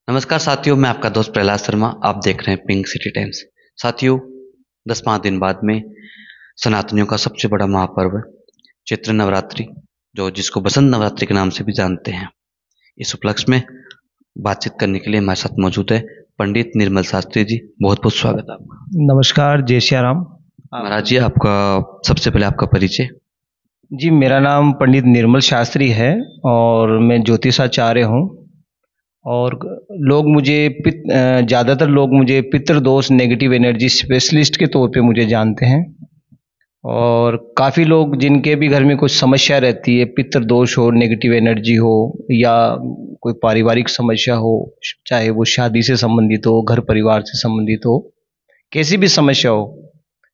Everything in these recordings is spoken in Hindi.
नमस्कार साथियों, मैं आपका दोस्त प्रहलाद शर्मा। आप देख रहे हैं पिंक सिटी टाइम्स। साथियों, 10-5 दिन बाद में सनातनियों का सबसे बड़ा महापर्व चैत्र नवरात्रि, जो जिसको बसंत नवरात्रि के नाम से भी जानते हैं, इस उपलक्ष्य में बातचीत करने के लिए हमारे साथ मौजूद है पंडित निर्मल शास्त्री जी। बहुत बहुत स्वागत है आपका। नमस्कार, जय श्री राम। महाराज जी, आपका सबसे पहले आपका परिचय। जी, मेरा नाम पंडित निर्मल शास्त्री है और मैं ज्योतिषाचार्य हूँ। और ज़्यादातर लोग मुझे पितृदोष नेगेटिव एनर्जी स्पेशलिस्ट के तौर पे मुझे जानते हैं। और काफ़ी लोग जिनके भी घर में कुछ समस्या रहती है, पितृदोष हो, नेगेटिव एनर्जी हो या कोई पारिवारिक समस्या हो, चाहे वो शादी से संबंधित हो, घर परिवार से संबंधित हो, कैसी भी समस्या हो,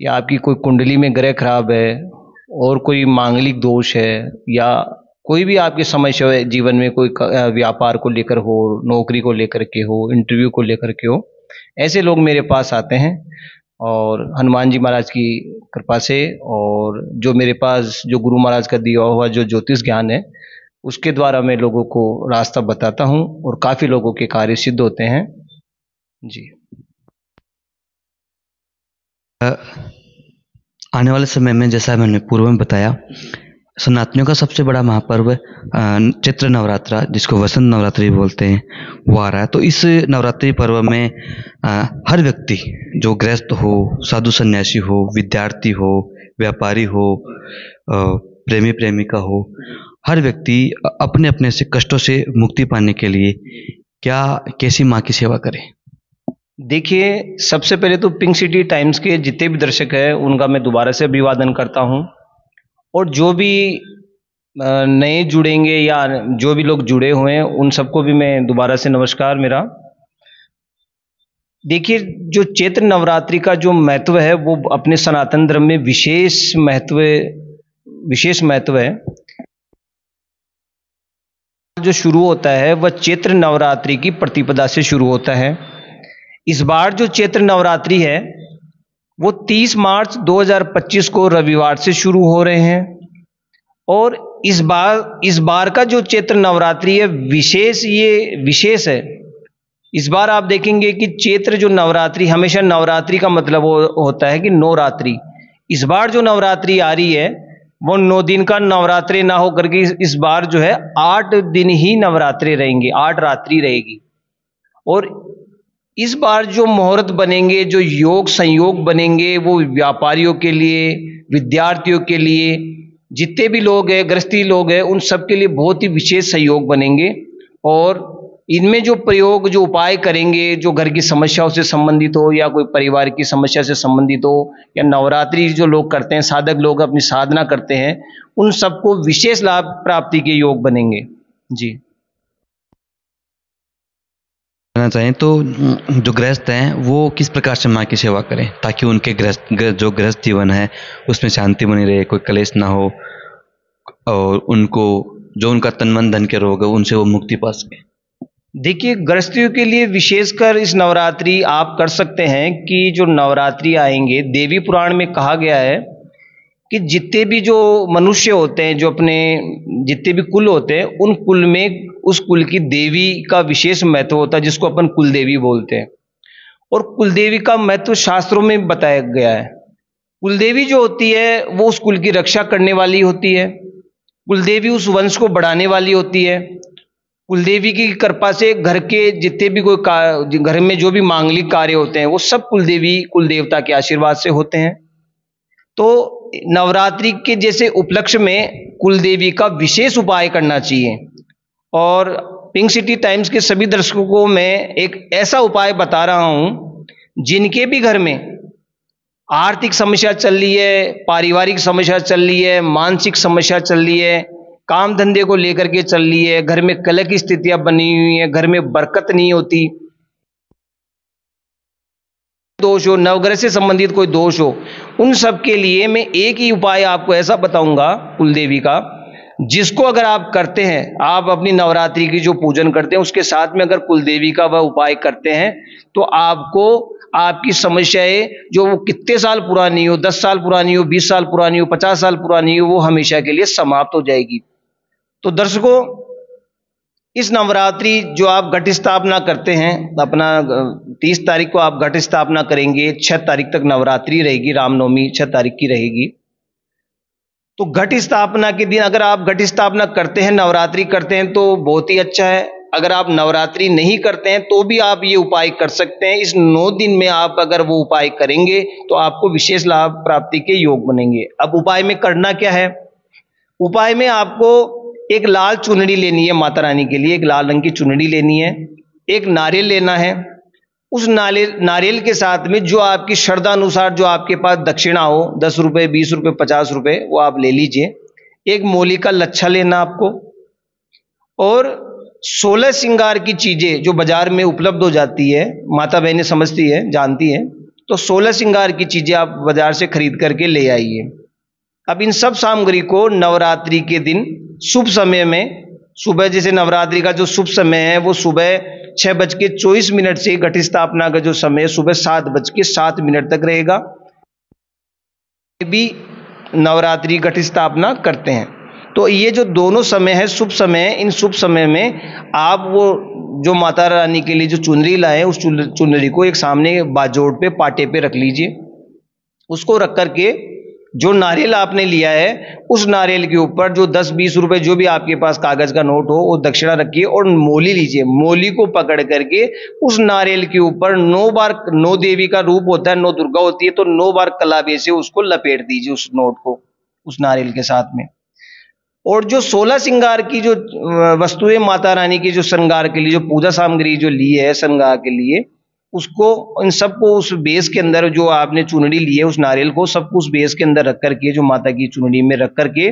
या आपकी कोई कुंडली में ग्रह खराब है और कोई मांगलिक दोष है, या कोई भी आपकी समस्या है जीवन में, कोई व्यापार को लेकर हो, नौकरी को लेकर के हो, इंटरव्यू को लेकर के हो, ऐसे लोग मेरे पास आते हैं। और हनुमान जी महाराज की कृपा से और जो मेरे पास जो गुरु महाराज का दिया हुआ जो ज्योतिष ज्ञान है, उसके द्वारा मैं लोगों को रास्ता बताता हूँ और काफ़ी लोगों के कार्य सिद्ध होते हैं जी। आने वाले समय में, जैसा मैंने पूर्व में बताया, सनातनियों का सबसे बड़ा महापर्व चैत्र नवरात्रा, जिसको वसंत नवरात्रि बोलते हैं, वो आ रहा है। तो इस नवरात्रि पर्व में हर व्यक्ति, जो गृहस्थ हो, साधु सन्यासी हो, विद्यार्थी हो, व्यापारी हो, प्रेमी प्रेमिका हो, हर व्यक्ति अपने अपने से कष्टों से मुक्ति पाने के लिए कैसी माँ की सेवा करे। देखिए, सबसे पहले तो पिंक सिटी टाइम्स के जितने भी दर्शक हैं उनका मैं दोबारा से अभिवादन करता हूं। और जो भी नए जुड़ेंगे या जो भी लोग जुड़े हुए हैं, उन सबको भी मैं दोबारा से नमस्कार मेरा। देखिए, जो चैत्र नवरात्रि का जो महत्व है वो अपने सनातन धर्म में विशेष महत्व है। जो शुरू होता है वह चैत्र नवरात्रि की प्रतिपदा से शुरू होता है। इस बार जो चैत्र नवरात्रि है वो 30 मार्च 2025 को रविवार से शुरू हो रहे हैं। और इस बार का जो चैत्र नवरात्रि है विशेष है। इस बार आप देखेंगे कि चैत्र जो नवरात्रि, हमेशा नवरात्रि का मतलब होता है कि 9 रात्रि। इस बार जो नवरात्रि आ रही है वो 9 दिन का नवरात्रि ना होकर के इस बार जो है 8 दिन ही नवरात्रि रहेंगे, 8 रात्रि रहेगी। और इस बार जो मुहूर्त बनेंगे, जो योग संयोग बनेंगे, वो व्यापारियों के लिए, विद्यार्थियों के लिए, जितने भी लोग हैं, गृहस्थी लोग हैं, उन सब के लिए बहुत ही विशेष सहयोग बनेंगे। और इनमें जो प्रयोग, जो उपाय करेंगे, जो घर की समस्याओं से संबंधित हो या कोई परिवार की समस्या से संबंधित हो, या नवरात्रि जो लोग करते हैं, साधक लोग अपनी साधना करते हैं, उन सबको विशेष लाभ प्राप्ति के योग बनेंगे जी। कहना चाहें तो जो गृहस्थ हैं वो किस प्रकार से माँ की सेवा करें ताकि उनके जो गृहस्थ जीवन है उसमें शांति बनी रहे, कोई कलेश ना हो, और उनको जो उनका तन मन धन के रोग है उनसे वो मुक्ति पा सके। देखिए, गृहस्थियों के लिए विशेषकर इस नवरात्रि आप कर सकते हैं कि जो नवरात्रि आएंगे, देवी पुराण में कहा गया है कि जितने भी जो मनुष्य होते हैं, जो अपने जितने भी कुल होते हैं, उन कुल में उस कुल की देवी का विशेष महत्व होता है, जिसको अपन कुल देवी बोलते हैं। और कुल देवी का महत्व शास्त्रों में बताया गया है। कुल देवी जो होती है वो उस कुल की रक्षा करने वाली होती है। कुल देवी उस वंश को बढ़ाने वाली होती है। कुल देवी की कृपा से घर के जितने भी घर में जो भी मांगलिक कार्य होते हैं वो सब कुल देवी, कुल देवता के आशीर्वाद से होते हैं। तो नवरात्रि के जैसे उपलक्ष्य में कुल देवी का विशेष उपाय करना चाहिए। और पिंक सिटी टाइम्स के सभी दर्शकों को मैं एक ऐसा उपाय बता रहा हूं, जिनके भी घर में आर्थिक समस्या चल रही है, पारिवारिक समस्या चल रही है, मानसिक समस्या चल रही है, काम धंधे को लेकर के चल रही है, घर में कलह की स्थितियां बनी हुई है, घर में बरकत नहीं होती, दोष हो, नवग्रह से संबंधित कोई दोष हो, उन सब के लिए मैं एक ही उपाय आपको ऐसा बताऊंगा कुलदेवी का, जिसको अगर आप करते हैं, आप अपनी नवरात्रि की जो पूजन करते हैं उसके साथ में अगर कुलदेवी का वह उपाय करते हैं, तो आपको आपकी समस्याएं जो वो कितने साल पुरानी हो, 10 साल पुरानी हो, 20 साल पुरानी हो, 50 साल पुरानी हो, वो हमेशा के लिए समाप्त हो जाएगी। तो दर्शकों, इस नवरात्रि जो आप घट स्थापना करते हैं, अपना 30 तारीख को आप घट स्थापना करेंगे, 6 तारीख तक नवरात्रि रहेगी, रामनवमी 6 तारीख की रहेगी। तो घट स्थापना के दिन अगर आप घट स्थापना करते हैं, नवरात्रि करते हैं तो बहुत ही अच्छा है। अगर आप नवरात्रि नहीं करते हैं तो भी आप ये उपाय कर सकते हैं। इस 9 दिन में आप अगर वो उपाय करेंगे तो आपको विशेष लाभ प्राप्ति के योग बनेंगे। अब उपाय में करना क्या है? उपाय में आपको एक लाल चुनरी लेनी है, माता रानी के लिए एक लाल रंग की चुनरी लेनी है, एक नारियल लेना है। उस नारियल के साथ में जो आपकी श्रद्धा अनुसार जो आपके पास दक्षिणा हो, 10 रुपये, 20 रुपये, 50 रुपये, वो आप ले लीजिए। एक मोली का लच्छा लेना आपको, और 16 श्रृंगार की चीजें जो बाजार में उपलब्ध हो जाती है, माता बहनें समझती है, जानती है, तो 16 श्रृंगार की चीजें आप बाजार से खरीद करके ले आइए। अब इन सब सामग्री को नवरात्रि के दिन शुभ समय में, सुबह जैसे नवरात्रि का जो शुभ समय है वो सुबह 6:24 से घट स्थापना का जो समय सुबह 7:07 तक रहेगा। भी नवरात्रि घट स्थापना करते हैं। तो ये जो दोनों समय है शुभ समय है, इन शुभ समय में आप वो जो माता रानी के लिए जो चुनरी लाए उस चुनरी को एक सामने बाजोड़ पे, पाटे पे रख लीजिए। उसको रख करके जो नारियल आपने लिया है उस नारियल के ऊपर जो 10-20 रुपए जो भी आपके पास कागज का नोट हो वो दक्षिणा रखिए, और मोली लीजिए। मोली को पकड़ करके उस नारियल के ऊपर 9 बार, 9 देवी का रूप होता है, 9 दुर्गा होती है, तो 9 बार कलावे से उसको लपेट दीजिए उस नोट को, उस नारियल के साथ में। और जो 16 श्रृंगार की जो वस्तुएं माता रानी की जो श्रृंगार के लिए जो पूजा सामग्री जो ली है श्रृंगार के लिए, उसको इन सबको उस बेस के अंदर जो आपने चुनरी ली है उस नारियल को सबको उस बेस के अंदर रख करके, जो माता की चुनरी में रख करके,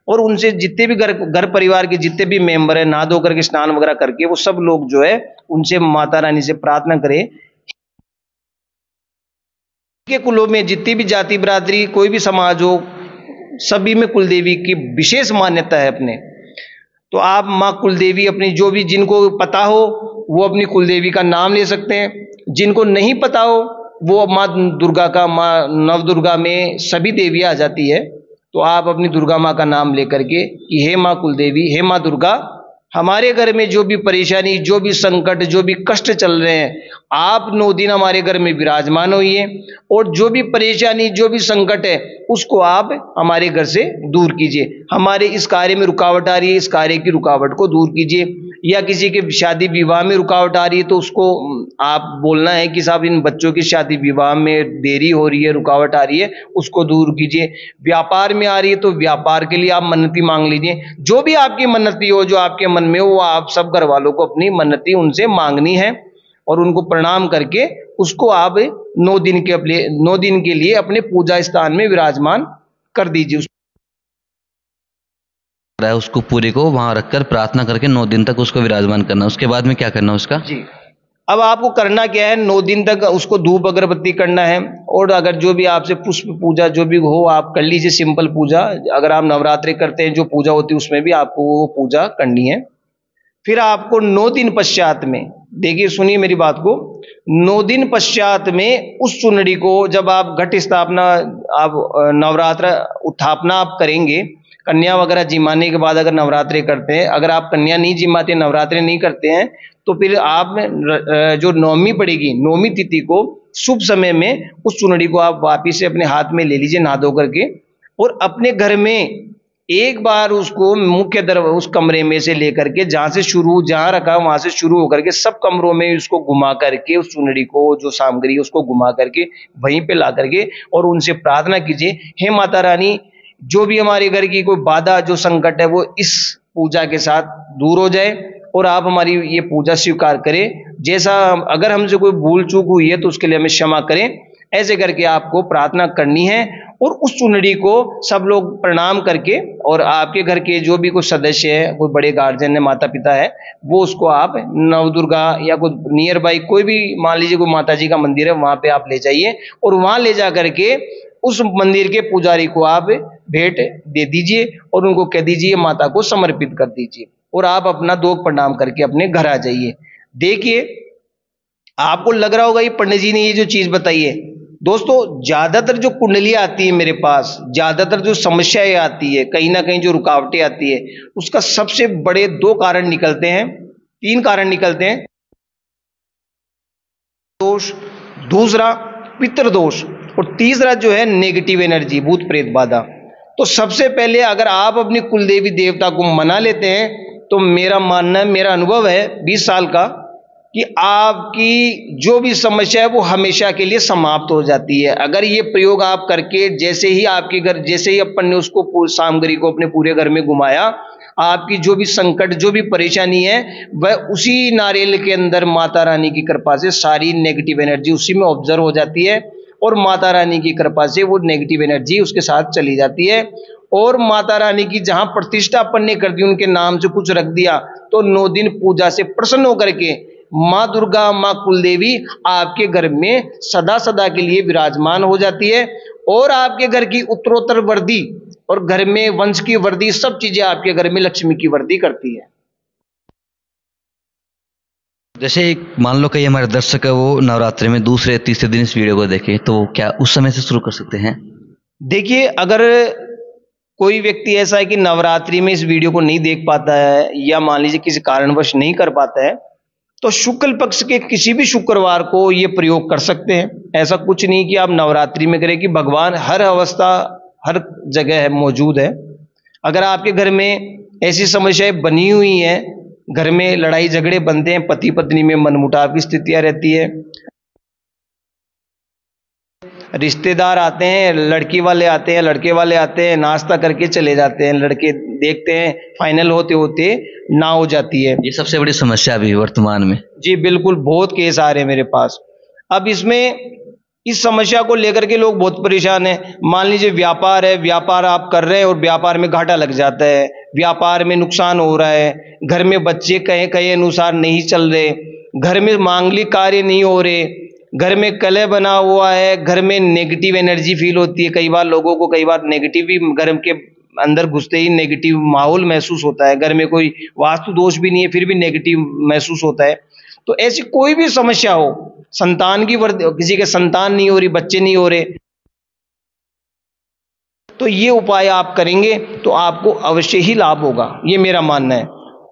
और उनसे जितने भी घर परिवार के जितने भी मेंबर है नहा धो करके स्नान वगैरह करके वो सब लोग जो है उनसे माता रानी से प्रार्थना करें के कुलों में जितनी भी जाति बिरादरी कोई भी समाज हो, सभी में कुलदेवी की विशेष मान्यता है अपने। तो आप माँ कुलदेवी अपनी जो भी जिनको पता हो वो अपनी कुलदेवी का नाम ले सकते हैं, जिनको नहीं पता हो वो माँ दुर्गा का, माँ नवदुर्गा में सभी देवियाँ आ जाती है, तो आप अपनी दुर्गा माँ का नाम लेकर के कि हे माँ कुलदेवी, हे माँ दुर्गा, हमारे घर में जो भी परेशानी, जो भी संकट, जो भी कष्ट चल रहे हैं, आप 9 दिन हमारे घर में विराजमान होइए, और जो भी परेशानी, जो भी संकट है उसको आप हमारे घर से दूर कीजिए। हमारे इस कार्य में रुकावट आ रही है, इस कार्य की रुकावट को दूर कीजिए। या किसी के शादी विवाह में रुकावट आ रही है तो उसको आप बोलना है कि साहब इन बच्चों की शादी विवाह में देरी हो रही है, रुकावट आ रही है, उसको दूर कीजिए। व्यापार में आ रही है तो व्यापार के लिए आप मन्नती मांग लीजिए। जो भी आपकी मन्नती हो, जो आपके मन में हो, वो आप सब घर वालों को अपनी मन्नती उनसे मांगनी है, और उनको प्रणाम करके उसको आप 9 दिन के लिए अपने पूजा स्थान में विराजमान कर दीजिए। उसको पूरी को वहां रखकर प्रार्थना करके 9 दिन तक उसको विराजमान करना। उसके बाद में क्या करना उसका? जी, अब आपको करना क्या है, 9 दिन तक उसको धूप अगरबत्ती करना है, और अगर जो भी आपसे पुष्प पूजा जो भी हो आप कर लीजिए, सिंपल पूजा। अगर आप नवरात्रि करते हैं जो पूजा होती है उसमें भी आपको वो पूजा करनी है। फिर आपको 9 दिन पश्चात में, देखिए सुनिए मेरी बात को, 9 दिन पश्चात में उस चुनरी को जब आप घट स्थापना, आप नवरात्र उत्थापना आप करेंगे, कन्या वगैरह जिमाने के बाद अगर नवरात्रि करते हैं, अगर आप कन्या नहीं जिमाते, नवरात्रि नहीं करते हैं, तो फिर आप जो नवमी पड़ेगी, नवमी तिथि को शुभ समय में उस चुनरी को आप वापिस से अपने हाथ में ले लीजिए नहा धो करके, और अपने घर में एक बार उसको मुख्य दरवाजा उस कमरे में से लेकर के जहां रखा वहां से शुरू होकर के सब कमरों में उसको घुमा करके, उस चुनरी को जो सामग्री उसको घुमा करके वहीं पे ला करके, और उनसे प्रार्थना कीजिए, हे माता रानी, जो भी हमारे घर की कोई बाधा, जो संकट है वो इस पूजा के साथ दूर हो जाए, और आप हमारी ये पूजा स्वीकार करें। जैसा अगर हमसे कोई भूल चूक हुई है तो उसके लिए हमें क्षमा करें। ऐसे करके आपको प्रार्थना करनी है, और उस चुनरी को सब लोग प्रणाम करके, और आपके घर के जो भी कोई सदस्य है, कोई बड़े गार्जियन है, माता पिता है, वो उसको आप नवदुर्गा या कोई नियर बाई कोई भी, मान लीजिए कोई माता जी का मंदिर है, वहां पे आप ले जाइए, और वहां ले जा करके उस मंदिर के पुजारी को आप भेंट दे दीजिए, और उनको कह दीजिए माता को समर्पित कर दीजिए, और आप अपना 2 प्रणाम करके अपने घर आ जाइए। देखिए आपको लग रहा होगा ये पंडित जी ने ये जो चीज बताई है, दोस्तों ज्यादातर जो कुंडलियां आती है मेरे पास, ज्यादातर जो समस्याएं आती है, कहीं ना कहीं जो रुकावटें आती है, उसका सबसे बड़े 2 कारण निकलते हैं। 3 कारण निकलते हैं। दोष, दूसरा पितृदोष, और तीसरा जो है नेगेटिव एनर्जी, भूत प्रेत बाधा। तो सबसे पहले अगर आप अपनी कुलदेवी देवता को मना लेते हैं तो मेरा मानना है, मेरा अनुभव है 20 साल का, कि आपकी जो भी समस्या है वो हमेशा के लिए समाप्त हो जाती है। अगर ये प्रयोग आप करके जैसे ही आपके घर, जैसे ही अपन ने उसको सामग्री को अपने पूरे घर में घुमाया, आपकी जो भी संकट, जो भी परेशानी है, वह उसी नारियल के अंदर माता रानी की कृपा से सारी नेगेटिव एनर्जी उसी में ऑब्जर्व हो जाती है, और माता रानी की कृपा से वो नेगेटिव एनर्जी उसके साथ चली जाती है। और माता रानी की जहां प्रतिष्ठा अपन ने कर दी, उनके नाम से कुछ रख दिया, तो 9 दिन पूजा से प्रसन्न होकर के माँ दुर्गा, माँ कुलदेवी आपके घर में सदा सदा के लिए विराजमान हो जाती है, और आपके घर की उत्तरोत्तर वृद्धि और घर में वंश की वृद्धि, सब चीजें आपके घर में लक्ष्मी की वृद्धि करती है। जैसे मान लो कि हमारे दर्शक है वो नवरात्रि में दूसरे तीसरे दिन इस वीडियो को देखें, तो क्या उस समय से शुरू कर सकते हैं? देखिए, अगर कोई व्यक्ति ऐसा है कि नवरात्रि में इस वीडियो को नहीं देख पाता है, या मान लीजिए किसी कारणवश नहीं कर पाता है, तो शुक्ल पक्ष के किसी भी शुक्रवार को ये प्रयोग कर सकते हैं। ऐसा कुछ नहीं कि आप नवरात्रि में करें, कि भगवान हर अवस्था हर जगह है, मौजूद है। अगर आपके घर में ऐसी समस्याएं बनी हुई हैं, घर में लड़ाई झगड़े बनते हैं, पति पत्नी में मनमुटाव की स्थितियां रहती है, रिश्तेदार आते हैं, लड़की वाले आते हैं, लड़के वाले आते हैं, नाश्ता करके चले जाते हैं, लड़के देखते हैं फाइनल होते होते ना हो जाती है। ये सबसे बड़ी समस्या अभी वर्तमान में। जी बिल्कुल, बहुत केस आ रहे हैं मेरे पास। अब इसमें इस समस्या को लेकर के लोग बहुत परेशान हैं। मान लीजिए व्यापार है, व्यापार आप कर रहे हैं और व्यापार में घाटा लग जाता है, व्यापार में नुकसान हो रहा है, घर में बच्चे कहे कहे अनुसार नहीं चल रहे, घर में मांगलिक कार्य नहीं हो रहे, घर में कलह बना हुआ है, घर में नेगेटिव एनर्जी फील होती है, कई बार लोगों को, कई बार नेगेटिव भी घर के अंदर घुसते ही नेगेटिव माहौल महसूस होता है, घर में कोई वास्तु दोष भी नहीं है फिर भी नेगेटिव महसूस होता है। तो ऐसी कोई भी समस्या हो, संतान की किसी के संतान नहीं हो रही, बच्चे नहीं हो रहे, तो ये उपाय आप करेंगे तो आपको अवश्य ही लाभ होगा, ये मेरा मानना है।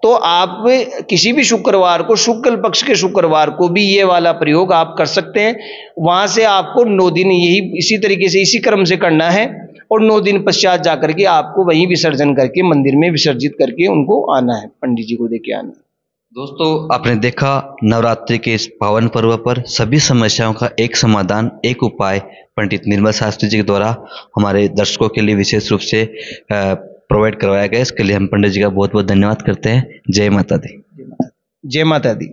तो आप किसी भी शुक्रवार को, शुक्ल पक्ष के शुक्रवार को भी ये वाला प्रयोग आप कर सकते हैं। वहां से आपको 9 दिन यही इसी तरीके से इसी क्रम से करना है, और 9 दिन पश्चात जाकर के आपको वहीं विसर्जन करके मंदिर में विसर्जित करके उनको आना है, पंडित जी को देके आना है। दोस्तों, आपने देखा नवरात्रि के इस पावन पर्व पर सभी समस्याओं का एक समाधान, एक उपाय पंडित निर्मल शास्त्री जी के द्वारा हमारे दर्शकों के लिए विशेष रूप से प्रोवाइड करवाया गया। इसके लिए हम पंडित जी का बहुत बहुत धन्यवाद करते हैं। जय माता दी। जय माता दी।